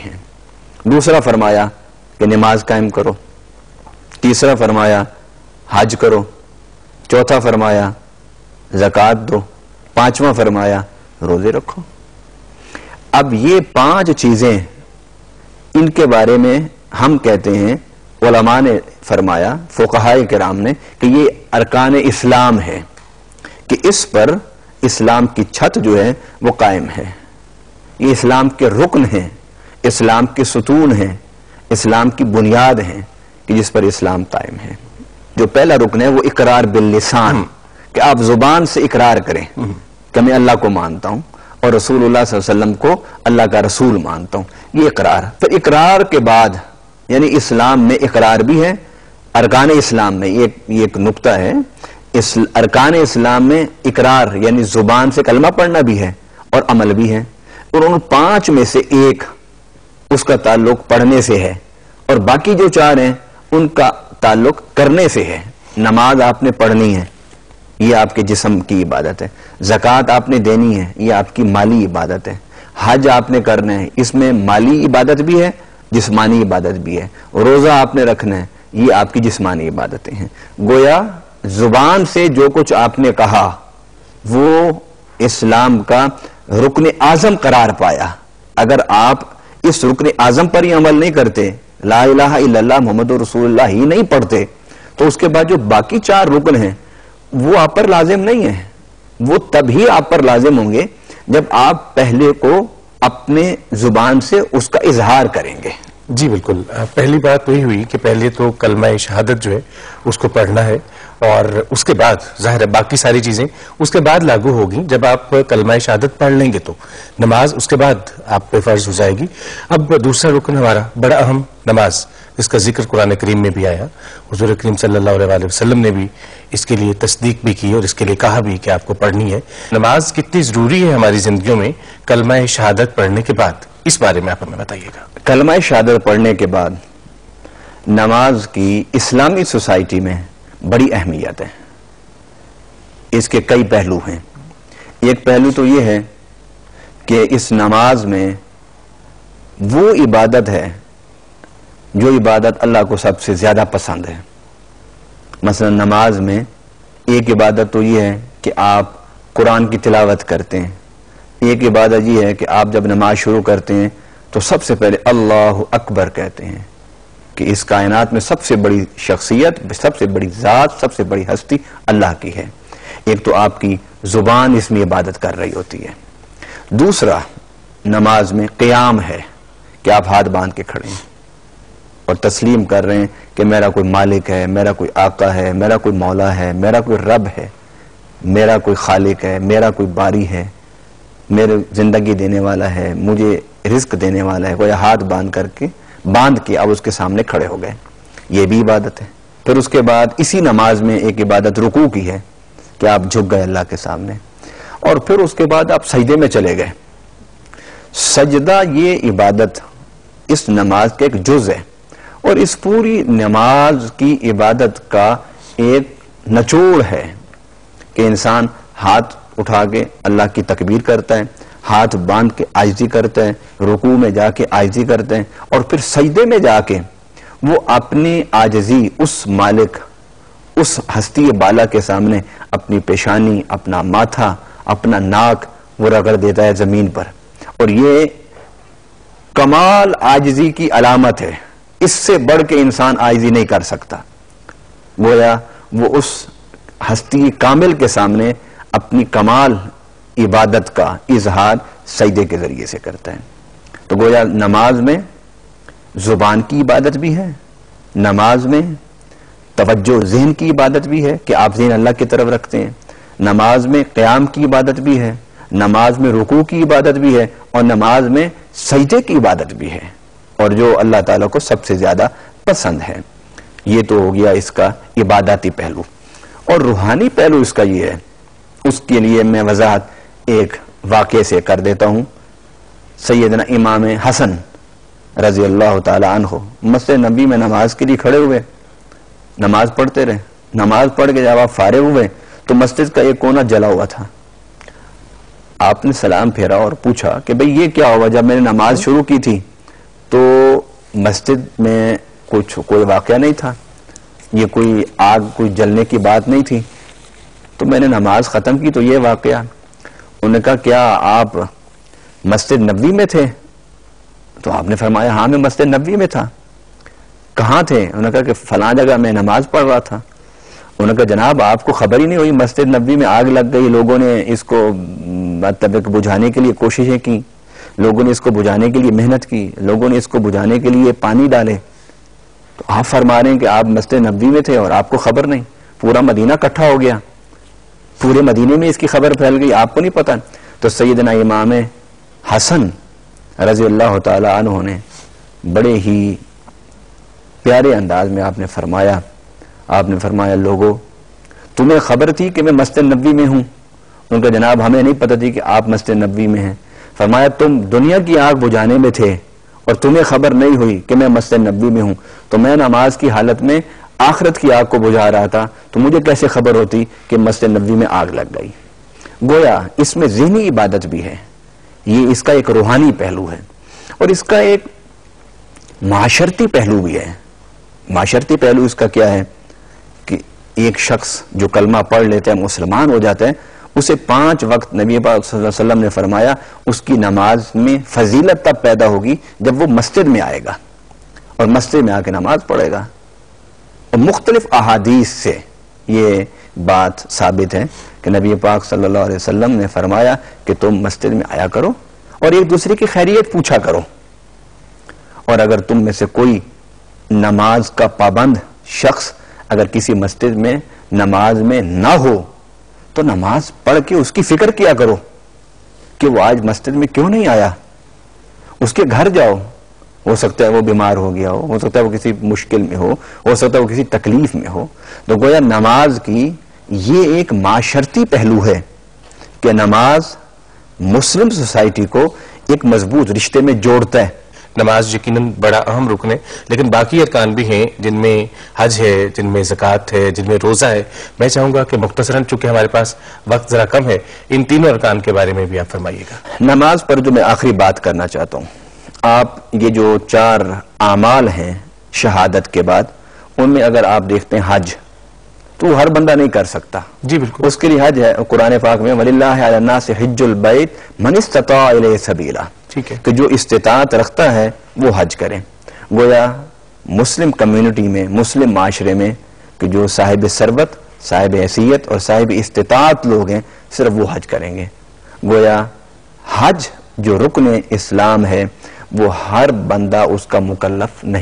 ہیں. دوسرا فرمایا کہ نماز قائم کرو. تیسرا فرمایا حج کرو. چوتھا فرمایا زکوٰۃ دو. پانچواں فرمایا روزے رکھو. اب یہ 5 چیزیں ان کے بارے میں ہم کہتے ہیں، علماء نے فرمایا، فقہاء کرام نے، کہ یہ ارکان اسلام ہے، کہ اس پر اسلام کی چھت جو ہے وہ قائم ہے. یہ اسلام کے رکن ہیں، اسلام کے ستون ہیں، اسلام کی بنیاد ہیں کہ جس پر اسلام قائم ہے. جو پہلا رکن ہے وہ اقرار باللسان، کہ آپ زبان سے اقرار کریں کہ میں اللہ کو مانتا ہوں اور رسول اللہ صلی اللہ علیہ وسلم کو اللہ کا رسول مانتا ہوں. یہ اقرار. پھر اقرار کے بعد یعنی اسلام میں اقرار بھی ہے، ارکان اسلام میں یہ ایک نقطہ ہے، ارکان اسلام میں اقرار یعنی زبان سے کلمہ پڑھنا بھی ہے اور عمل بھی ہے، اور ان 5 میں سے ایک اس کا تعلق پڑھنے سے ہے اور باقی جو 4 ہیں ان کا تعلق کرنے سے ہے. نماز آپ نے پڑھنی ہے، یہ آپ کے جسم کی عبادت ہے. زکوٰۃ آپ نے دینی ہے، یہ آپ کی مالی عبادت ہے. حج آپ نے کرنا ہے، اس میں مالی عبادت بھی ہے، جسمانی عبادت بھی ہے. روزہ آپ نے رکھنا ہے، یہ آپ کی جسمانی عبادتیں ہیں. گویا زبان سے جو کچھ آپ نے کہا وہ اسلام کا رکن اعظم قرار پایا. اگر آپ اس رکن اعظم پر ہی عمل نہیں کرتے، لا الہ الا اللہ محمد رسول اللہ ہی نہیں پڑھتے، تو اس کے بعد جو باقی 4 رکن ہیں وہ آپ پر لازم نہیں ہیں. وہ تب ہی آپ پر لازم ہوں گے جب آپ پہلے کو اپنے زبان سے اس کا اظہار کریں گے. جی بالکل. پہلی بات وہی ہوئی کہ پہلے تو کلمہ شہادت جو ہے اس کو پڑھنا ہے، اور اس کے بعد ظاہر ہے باقی ساری چیزیں اس کے بعد لاگو ہوگی. جب آپ کلمہ شہادت پڑھ لیں گے تو نماز اس کے بعد آپ پہ فرض ہو جائے گی. اب دوسرا رکن ہمارا بڑا اہم نماز، اس کا ذکر قرآن کریم میں بھی آیا. حضور کریم صلی اللہ علیہ وسلم نے بھی اس کے لیے تصدیق بھی کی اور اس کے لیے کہا بھی کہ آپ کو پڑھنی ہے. نماز کتنی ضروری ہے ہماری زندگیوں میں کلمہ شہادت پڑھنے کے بعد، اس بارے میں آپ ہمیں بتائیے گا. کلمہ شہادت پڑھنے کے بعد نماز کی اسلامی سوسائٹی میں بڑی اہمیت ہے. اس کے کئی پہلو ہیں. ایک پہلو تو یہ ہے کہ اس نماز میں وہ عبادت ہے جو عبادت اللہ کو سب سے زیادہ پسند ہے. مثلا نماز میں ایک عبادت تو یہ ہے کہ آپ قرآن کی تلاوت کرتے ہیں. ایک عبادت یہ ہے کہ آپ جب نماز شروع کرتے ہیں تو سب سے پہلے اللہ اکبر کہتے ہیں کہ اس کائنات میں سب سے بڑی شخصیت، سب سے بڑی ذات، سب سے بڑی ہستی اللہ کی ہے. ایک تو آپ کی زبان اس میں عبادت کر رہی ہوتی ہے. دوسرا نماز میں قیام ہے کہ آپ ہاتھ باندھ کے کھڑے ہیں اور تسلیم کر رہے ہیں کہ میرا کوئی مالک ہے، میرا کوئی آقا ہے، میرا کوئی مولا ہے، میرا کوئی رب ہے، میرا کوئی خالق ہے، میرا کوئی باری ہے، میرے زندگی دینے والا ہے، مجھے رزق دینے والا ہے. کوئی ہاتھ باندھ کے اب اس کے سامنے کھڑے ہو گئے. یہ بھی عبادت ہے. پھر اس کے بعد اسی نماز میں ایک عبادت رکوع کی ہے کہ آپ جھک گئے اللہ کے سامنے، اور پھر اس کے بعد آپ سجدے میں چلے گئے. سجدہ یہ عبادت اس نماز کا ایک جز ہے، اور اس پوری نماز کی عبادت کا ایک نچوڑ ہے کہ انسان ہاتھ اٹھا کے اللہ کی تکبیر کرتا ہے، ہاتھ باندھ کے عاجزی کرتا ہے، رکوع میں جا کے عاجزی کرتے ہیں، اور پھر سجدے میں جا کے وہ اپنی عاجزی اس مالک، اس ہستی بالا کے سامنے اپنی پیشانی، اپنا ماتھا، اپنا ناک وہ رگڑ دیتا ہے زمین پر. اور یہ کمال عاجزی کی علامت ہے. اس سے بڑھ کے انسان عاجزی نہیں کر سکتا. گویا وہ اس ہستی کامل کے سامنے اپنی کمال عبادت کا اظہار سجدے کے ذریعے سے کرتا ہے. تو گویا نماز میں زبان کی عبادت بھی ہے، نماز میں توجہ ذہن کی عبادت بھی ہے کہ آپ ذہن اللہ کی طرف رکھتے ہیں، نماز میں قیام کی عبادت بھی ہے، نماز میں رکوع کی عبادت بھی ہے، اور نماز میں سجدے کی عبادت بھی ہے، اور جو اللہ تعالیٰ کو سب سے زیادہ پسند ہے. یہ تو ہو گیا اس کا عباداتی پہلو. اور روحانی پہلو اس کا یہ ہے، اس کے لیے میں وضاحت ایک واقعے سے کر دیتا ہوں. سیدنا امام حسن رضی اللہ تعالی عنہ مسجد نبی میں نماز کے لیے کھڑے ہوئے، نماز پڑھتے رہے. نماز پڑھ کے جب آپ فارغ ہوئے تو مسجد کا ایک کونا جلا ہوا تھا. آپ نے سلام پھیرا اور پوچھا کہ بھئی یہ کیا ہوا؟ جب میں نے نماز شروع کی تھی مسجد میں کوئی واقعہ نہیں تھا، یہ کوئی آگ کوئی جلنے کی بات نہیں تھی، تو میں نے نماز ختم کی تو یہ واقعہ. انہوں نے کہا کیا آپ مسجد نبوی میں تھے؟ تو آپ نے فرمایا ہاں میں مسجد نبوی میں تھا. کہاں تھے؟ انہوں نے کہا کہ فلاں جگہ میں نماز پڑھ رہا تھا. انہوں نے کہا جناب آپ کو خبر ہی نہیں ہوئی مسجد نبوی میں آگ لگ گئی، لوگوں نے اس کو مطلب بجھانے کے لیے کوششیں کی، لوگوں نے اس کو بجھانے کے لیے محنت کی، لوگوں نے اس کو بجھانے کے لیے پانی ڈالے. تو آپ فرما رہے ہیں کہ آپ مسجد نبوی میں تھے اور آپ کو خبر نہیں، پورا مدینہ اکٹھا ہو گیا، پورے مدینے میں اس کی خبر پھیل گئی، آپ کو نہیں پتا. تو سیدنا امام حسن رضی اللہ تعالی عنہ نے بڑے ہی پیارے انداز میں آپ نے فرمایا لوگو تمہیں خبر تھی کہ میں مسجد نبوی میں ہوں؟ ان کا جناب ہمیں نہیں پتا تھی کہ آپ مسجد نبوی میں ہیں. فرمایا تم دنیا کی آگ بجھانے میں تھے اور تمہیں خبر نہیں ہوئی کہ میں مسجد نبوی میں ہوں، تو میں نماز کی حالت میں آخرت کی آگ کو بجھا رہا تھا، تو مجھے کیسے خبر ہوتی کہ مسجد نبوی میں آگ لگ گئی. گویا اس میں ذہنی عبادت بھی ہے، یہ اس کا ایک روحانی پہلو ہے، اور اس کا ایک معاشرتی پہلو بھی ہے. معاشرتی پہلو اس کا کیا ہے کہ ایک شخص جو کلمہ پڑھ لیتا ہے، مسلمان ہو جاتا ہے، اسے 5 وقت نبی پاک صلی اللہ علیہ وسلم نے فرمایا اس کی نماز میں فضیلت تب پیدا ہوگی جب وہ مسجد میں آئے گا اور مسجد میں آ کے نماز پڑھے گا. اور مختلف احادیث سے یہ بات ثابت ہے کہ نبی پاک صلی اللہ علیہ وسلم نے فرمایا کہ تم مسجد میں آیا کرو اور ایک دوسرے کی خیریت پوچھا کرو، اور اگر تم میں سے کوئی نماز کا پابند شخص اگر کسی مسجد میں نماز میں نہ ہو تو نماز پڑھ کے اس کی فکر کیا کرو کہ وہ آج مسجد میں کیوں نہیں آیا. اس کے گھر جاؤ، ہو سکتا ہے وہ بیمار ہو گیا ہو سکتا ہے وہ کسی مشکل میں ہو سکتا ہے وہ کسی تکلیف میں ہو. تو گویا نماز کی یہ ایک معاشرتی پہلو ہے کہ نماز مسلم سوسائٹی کو ایک مضبوط رشتے میں جوڑتا ہے. نماز یقیناً بڑا اہم رکن ہے، لیکن باقی ارکان بھی ہیں جن میں حج ہے، جن میں زکوٰۃ ہے، جن میں روزہ ہے. میں چاہوں گا کہ مختصراً چونکہ ہمارے پاس وقت ذرا کم ہے، ان تینوں ارکان کے بارے میں بھی آپ فرمائیے گا. نماز پر جو میں آخری بات کرنا چاہتا ہوں، آپ یہ جو 4 اعمال ہیں شہادت کے بعد، ان میں اگر آپ دیکھتے ہیں حج تو وہ ہر بندہ نہیں کر سکتا. جی بالکل، اس کے لیے حج ہے. قرآن پاک میں وَلِلَّهِ عَلَى النَّاسِ حِجُّ الْبَيْتِ مَنِ اسْتَطَاعَ إِلَيْهِ سَبِيلًا، ٹھیک ہے، کہ جو استطاعت رکھتا ہے وہ حج کریں. گویا مسلم کمیونٹی میں، مسلم معاشرے میں کہ جو صاحب ثروت، صاحب حیثیت اور صاحب استطاعت لوگ ہیں، صرف وہ حج کریں گے. گویا حج جو رکن اسلام ہے وہ ہر بندہ اس کا مکلف نہیں.